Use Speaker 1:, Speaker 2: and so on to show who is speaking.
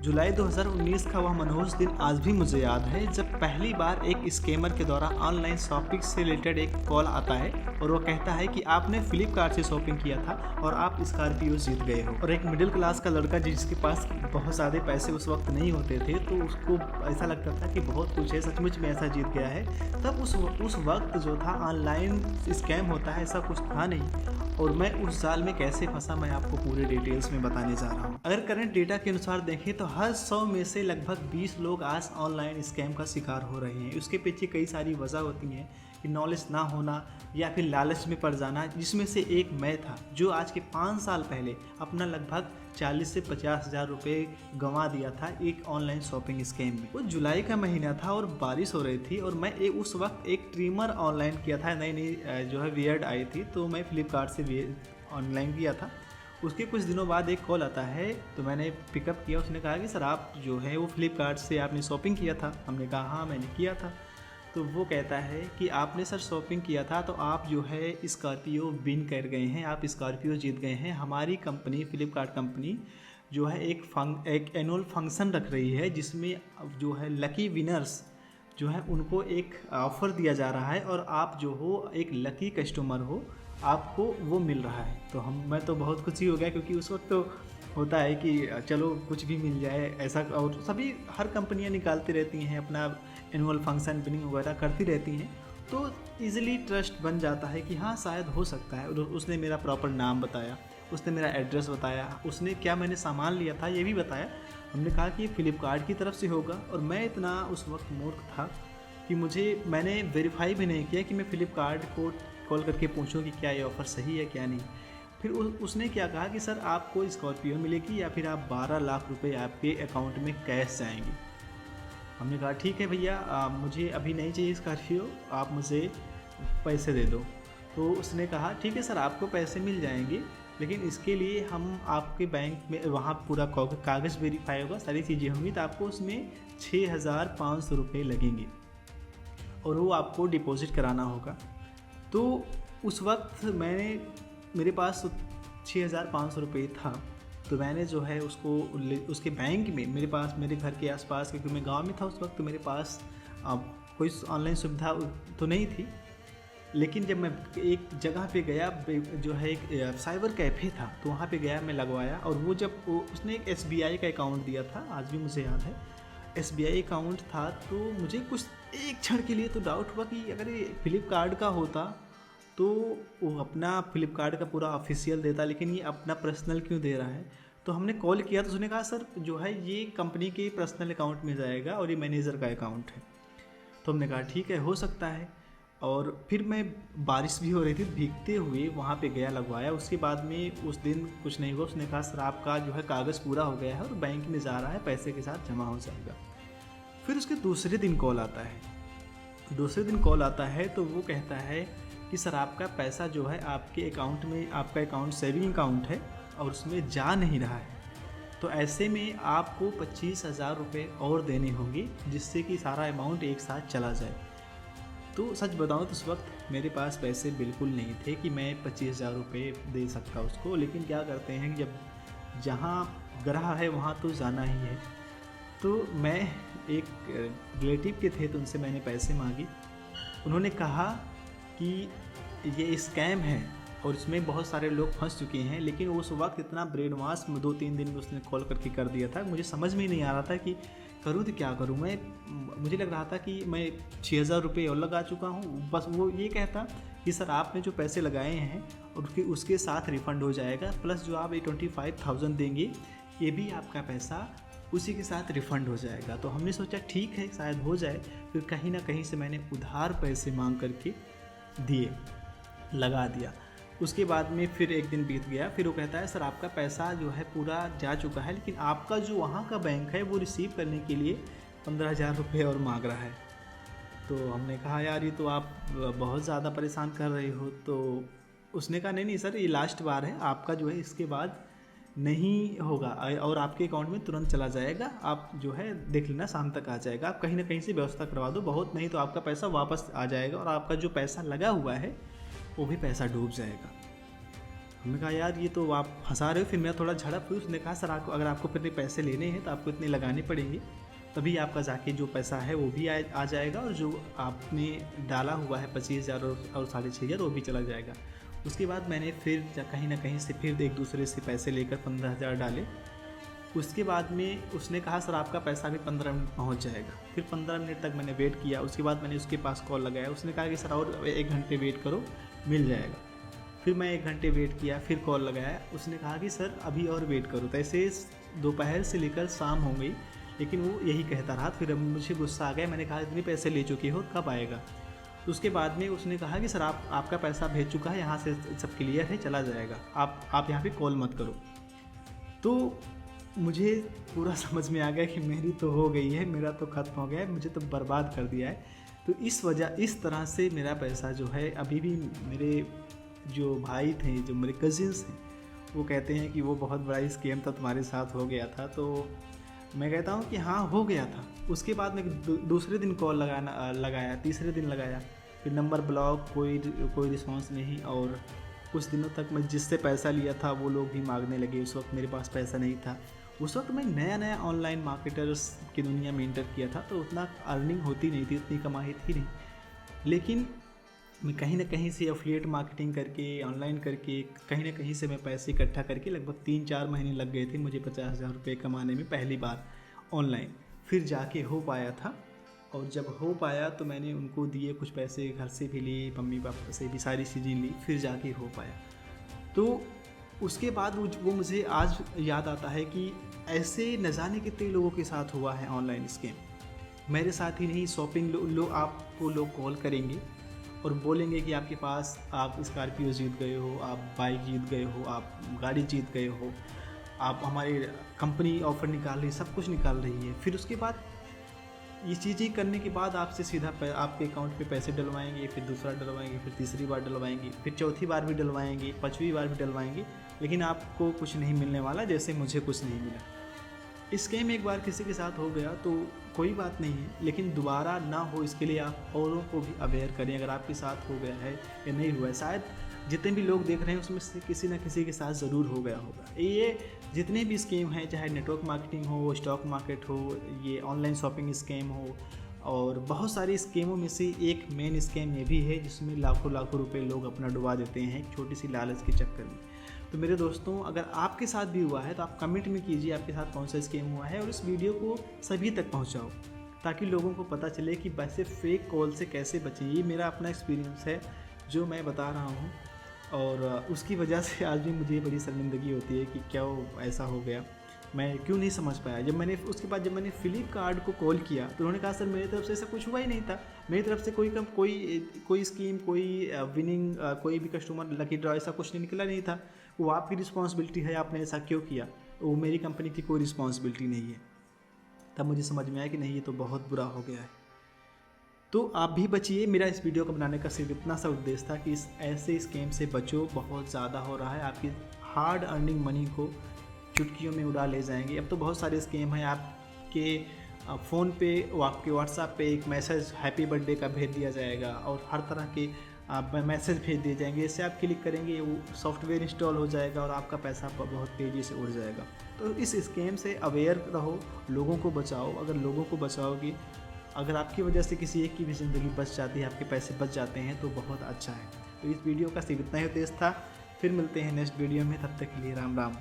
Speaker 1: जुलाई 2019 का वह मनहूस दिन आज भी मुझे याद है जब पहली बार एक स्कैमर के द्वारा ऑनलाइन शॉपिंग से रिलेटेड एक कॉल आता है और वो कहता है कि आपने फ्लिपकार्ट से शॉपिंग किया था और आप स्कॉर्पियो जीत गए हो। और एक मिडिल क्लास का लड़का जिसके पास बहुत ज़्यादा पैसे उस वक्त नहीं होते थे तो उसको ऐसा लगता था कि बहुत कुछ है, सचमुच में ऐसा जीत गया है। तब उस वक्त जो था ऑनलाइन स्कैम होता है ऐसा कुछ था नहीं, और मैं उस जाल में कैसे फंसा मैं आपको पूरे डिटेल्स में बताने जा रहा हूँ। अगर करंट डेटा के अनुसार देखें तो हर 100 में से लगभग 20 लोग आज ऑनलाइन स्कैम का शिकार हो रहे हैं। उसके पीछे कई सारी वजह होती हैं कि नॉलेज ना होना या फिर लालच में पड़ जाना, जिसमें से एक मैं था जो आज के 5 साल पहले अपना लगभग 40 से 50 हज़ार रुपये गंवा दिया था एक ऑनलाइन शॉपिंग स्कैम में। वो जुलाई का महीना था और बारिश हो रही थी और मैं उस वक्त एक ट्रिमर ऑनलाइन किया था, नई नई जो है बियर्ड आई थी तो मैं फ्लिपकार्ट से ऑनलाइन किया था। उसके कुछ दिनों बाद एक कॉल आता है तो मैंने पिकअप किया। उसने कहा कि सर आप जो है वो फ्लिपकार्ट से आपने शॉपिंग किया था। हमने कहा हाँ मैंने किया था। तो वो कहता है कि आपने सर शॉपिंग किया था तो आप जो है स्कॉर्पियो विन कर गए हैं, आप स्कॉर्पियो जीत गए हैं। हमारी कंपनी फ्लिपकार्ट कंपनी जो है एक एनुअल फंक्शन रख रही है जिसमें जो है लकी विनर्स जो है उनको एक ऑफ़र दिया जा रहा है और आप जो हो एक लकी कस्टमर हो, आपको वो मिल रहा है। तो मैं तो बहुत खुशी हो गया क्योंकि उस वक्त तो होता है कि चलो कुछ भी मिल जाए ऐसा, और सभी हर कंपनियां निकालती रहती हैं अपना एनुअल फंक्शन विनिंग वगैरह करती रहती हैं, तो ईज़िली ट्रस्ट बन जाता है कि हाँ शायद हो सकता है। और उसने मेरा प्रॉपर नाम बताया, उसने मेरा एड्रेस बताया, उसने क्या मैंने सामान लिया था ये भी बताया। हमने कहा कि ये फ्लिपकार्ट की तरफ से होगा और मैं इतना उस वक्त मूर्ख था कि मैंने वेरीफाई भी नहीं किया कि मैं फ़्लिपकार्ट को कॉल करके पूछूं कि क्या ये ऑफ़र सही है क्या नहीं। फिर उसने क्या कहा कि सर आपको स्कॉर्पियो मिलेगी या फिर आप 12 लाख रुपए आपके अकाउंट में कैश जाएंगे। हमने कहा ठीक है भैया मुझे अभी नहीं चाहिए स्कॉर्पियो, आप मुझे पैसे दे दो। तो उसने कहा ठीक है सर आपको पैसे मिल जाएंगे, लेकिन इसके लिए हम आपके बैंक में वहाँ पूरा कागज़ वेरीफाई होगा, सारी चीज़ें होंगी, तो आपको उसमें 6,500 रुपये लगेंगे और वो आपको डिपॉज़िट कराना होगा। तो उस वक्त मेरे पास 6,500 रुपये था, तो मैंने जो है उसके बैंक में मेरे घर के आसपास, क्योंकि मैं गांव में था उस वक्त, तो मेरे पास कोई ऑनलाइन सुविधा तो नहीं थी। लेकिन जब मैं एक जगह पे गया जो है एक साइबर कैफ़े था, तो वहाँ पे गया, मैं लगवाया। और उसने एक SBI का अकाउंट दिया था, आज भी मुझे याद है SBI अकाउंट था। तो मुझे कुछ एक क्षण के लिए तो डाउट हुआ कि अगर ये फ्लिपकार्ट का होता तो वो अपना फ्लिपकार्ट का पूरा ऑफिशियल देता, लेकिन ये अपना पर्सनल क्यों दे रहा है। तो हमने कॉल किया तो उसने कहा सर जो है ये कंपनी के पर्सनल अकाउंट में जाएगा और ये मैनेजर का अकाउंट है। तो हमने कहा ठीक है हो सकता है। और फिर मैं बारिश भी हो रही थी, भीगते हुए वहाँ पे गया, लगवाया। उसके बाद में उस दिन कुछ नहीं हुआ। उसने कहा सर आपका जो है कागज़ पूरा हो गया है और बैंक में जा रहा है, पैसे के साथ जमा हो जाएगा। फिर उसके दूसरे दिन कॉल आता है तो वो कहता है कि सर आपका पैसा जो है आपके अकाउंट में, आपका अकाउंट सेविंग अकाउंट है और उसमें जा नहीं रहा है, तो ऐसे में आपको 25,000 रुपये और देने होंगे जिससे कि सारा अमाउंट एक साथ चला जाए। तो सच बताऊं तो उस वक्त मेरे पास पैसे बिल्कुल नहीं थे कि मैं 25,000 रुपये दे सकता उसको। लेकिन क्या करते हैं कि जब जहाँ ग्रह है वहाँ तो जाना ही है। तो मैं एक रिलेटिव के थे तो उनसे मैंने पैसे मांगे। उन्होंने कहा कि ये स्कैम है और इसमें बहुत सारे लोग फंस चुके हैं। लेकिन उस वक्त इतना ब्रेन वॉश 2-3 दिन में उसने कॉल करके कर दिया था, मुझे समझ में नहीं आ रहा था कि करूँ तो क्या करूँ। मुझे लग रहा था कि मैं 6,000 रुपये और लगा चुका हूँ। बस वो ये कहता कि सर आपने जो पैसे लगाए हैं और उसके साथ रिफ़ंड हो जाएगा, प्लस जो आप 25,000 देंगे ये भी आपका पैसा उसी के साथ रिफ़ंड हो जाएगा। तो हमने सोचा ठीक है शायद हो जाए। फिर कहीं ना कहीं से मैंने उधार पैसे मांग करके लगा दिया। उसके बाद में फिर एक दिन बीत गया। फिर वो कहता है सर आपका पैसा जो है पूरा जा चुका है, लेकिन आपका जो वहाँ का बैंक है वो रिसीव करने के लिए 15,000 रुपये और मांग रहा है। तो हमने कहा यार ये तो आप बहुत ज़्यादा परेशान कर रहे हो। तो उसने कहा नहीं सर ये लास्ट बार है, आपका जो है इसके बाद नहीं होगा और आपके अकाउंट में तुरंत चला जाएगा। आप जो है देख लेना शाम तक आ जाएगा, आप कहीं ना कहीं से व्यवस्था करवा दो, बहुत नहीं तो आपका पैसा वापस आ जाएगा और आपका जो पैसा लगा हुआ है वो भी पैसा डूब जाएगा। हमने कहा यार ये तो आप फंसा रहे हो। फिर मेरा थोड़ा झड़प हुई। उसने कहा सर आपको अगर आपको इतने पैसे लेने हैं तो आपको इतने लगाने पड़ेंगे, तभी आपका जाके जो पैसा है वो भी आ जाएगा और जो आपने डाला हुआ है 25,000 और 6,500 वो भी चला जाएगा। उसके बाद मैंने फिर कहीं ना कहीं से फिर एक दूसरे से पैसे लेकर 15,000 डाले। उसके बाद में उसने कहा सर आपका पैसा भी 15 मिनट पहुँच जाएगा। फिर 15 मिनट तक मैंने वेट किया। उसके बाद मैंने उसके पास कॉल लगाया। उसने कहा कि सर और 1 घंटे वेट करो, मिल जाएगा। फिर मैं 1 घंटे वेट किया, फिर कॉल लगाया। उसने कहा कि सर अभी और वेट करो। तो ऐसे दोपहर से लेकर शाम हो गई, लेकिन वो यही कहता रहा। फिर अब मुझे गुस्सा आ गया। मैंने कहा इतने पैसे ले चुके हो, कब आएगा? तो उसके बाद में उसने कहा कि सर आपका पैसा भेज चुका है, यहाँ से सब क्लियर है, चला जाएगा, आप यहाँ पे कॉल मत करो। तो मुझे पूरा समझ में आ गया कि मेरी तो हो गई है, मेरा तो ख़त्म हो गया है, मुझे तो बर्बाद कर दिया है। तो इस तरह से मेरा पैसा जो है, अभी भी मेरे जो भाई थे, जो मेरे कज़िन्स हैं, वो कहते हैं कि वो बहुत बड़ा स्कैम था, तुम्हारे साथ हो गया था। तो मैं कहता हूँ कि हाँ हो गया था। उसके बाद मैं दूसरे दिन कॉल लगाया, तीसरे दिन लगाया, फिर नंबर ब्लॉक, कोई रिस्पॉन्स नहीं। और कुछ दिनों तक मैं जिससे पैसा लिया था वो लोग भी मांगने लगे। उस वक्त मेरे पास पैसा नहीं था। उस वक्त मैं नया ऑनलाइन मार्केटर्स की दुनिया में इंटर किया था, तो उतना अर्निंग होती नहीं थी, उतनी कमाई थी नहीं। लेकिन मैं कहीं ना कहीं से एफिलिएट मार्केटिंग करके, ऑनलाइन करके, कहीं ना कहीं से मैं पैसे इकट्ठा करके लगभग 3-4 महीने लग गए थे मुझे 50,000 रुपये कमाने में पहली बार ऑनलाइन। फिर जाके हो पाया था। और जब हो पाया तो मैंने उनको दिए, कुछ पैसे घर से भी लिए, मम्मी पापा से भी सारी चीज़ें ली, फिर जाके हो पाया। तो उसके बाद वो मुझे आज याद आता है कि ऐसे न जाने कितने लोगों के साथ हुआ है ऑनलाइन स्कैम। मेरे साथ ही नहीं, शॉपिंग आपको लोग कॉल करेंगे और बोलेंगे कि आपके पास आप स्कॉर्पियो जीत गए हो, आप बाइक जीत गए हो, आप गाड़ी जीत गए हो, आप हमारी कंपनी ऑफ़र निकाल रही है, सब कुछ निकाल रही है। फिर उसके बाद ये चीज़ें करने के बाद आपसे सीधा आपके अकाउंट पे पैसे डलवाएंगे, फिर दूसरा डलवाएंगे, फिर तीसरी बार डलवाएंगे, फिर चौथी बार भी डलवाएंगे, 5वीं बार भी डलवाएंगे, लेकिन आपको कुछ नहीं मिलने वाला, जैसे मुझे कुछ नहीं मिला। स्कैम एक बार किसी के साथ हो गया तो कोई बात नहीं है, लेकिन दोबारा ना हो इसके लिए आप औरों को भी अवेयर करें। अगर आपके साथ हो गया है या नहीं हुआ है, शायद जितने भी लोग देख रहे हैं उसमें से किसी न किसी के साथ ज़रूर हो गया होगा। ये जितने भी स्कीम हैं, चाहे नेटवर्क मार्केटिंग हो, स्टॉक मार्केट हो, ये ऑनलाइन शॉपिंग स्कीम हो, और बहुत सारी स्कीमों में से एक मेन स्कीम ये भी है जिसमें लाखों रुपए लोग अपना डुबा देते हैं एक छोटी सी लालच के चक्कर में। तो मेरे दोस्तों, अगर आपके साथ भी हुआ है तो आप कमेंट में कीजिए आपके साथ कौन सा स्कीम हुआ है, और इस वीडियो को सभी तक पहुंचाओ ताकि लोगों को पता चले कि वैसे फेक कॉल से कैसे बचें। ये मेरा अपना एक्सपीरियंस है जो मैं बता रहा हूँ, और उसकी वजह से आज भी मुझे बड़ी शर्मिंदगी होती है कि क्या ऐसा हो गया, मैं क्यों नहीं समझ पाया। उसके बाद जब मैंने फ्लिपकार्ट को कॉल किया तो उन्होंने कहा सर मेरी तरफ से ऐसा कुछ हुआ ही नहीं था, मेरी तरफ से कोई स्कीम, कोई विनिंग, कोई भी कस्टमर लकी ड्रॉ ऐसा कुछ नहीं निकला नहीं था। वो आपकी रिस्पॉन्सिबिलिटी है, आपने ऐसा क्यों किया, वो मेरी कंपनी की कोई रिस्पॉन्सिबिलिटी नहीं है। तब मुझे समझ में आया कि नहीं, ये तो बहुत बुरा हो गया है। तो आप भी बचिए। मेरा इस वीडियो को बनाने का सिर्फ इतना सा उद्देश्य था कि इस ऐसे स्कैम से बचो, बहुत ज़्यादा हो रहा है। आपकी हार्ड अर्निंग मनी को चुटकियों में उड़ा ले जाएंगे। अब तो बहुत सारे स्कैम हैं, आपके फ़ोन पे, आपके व्हाट्सएप पे एक मैसेज हैप्पी बर्थडे का भेज दिया जाएगा, और हर तरह के मैसेज भेज दिए जाएंगे। इससे आप क्लिक करेंगे, वो सॉफ्टवेयर इंस्टॉल हो जाएगा और आपका पैसा बहुत तेज़ी से उड़ जाएगा। तो इस स्कैम से अवेयर रहो, लोगों को बचाओ। अगर लोगों को बचाओगे, अगर आपकी वजह से किसी एक की भी ज़िंदगी बच जाती है, आपके पैसे बच जाते हैं, तो बहुत अच्छा है। तो इस वीडियो का सिर्फ इतना ही उद्देश्य था। फिर मिलते हैं नेक्स्ट वीडियो में, तब तक के लिए राम राम।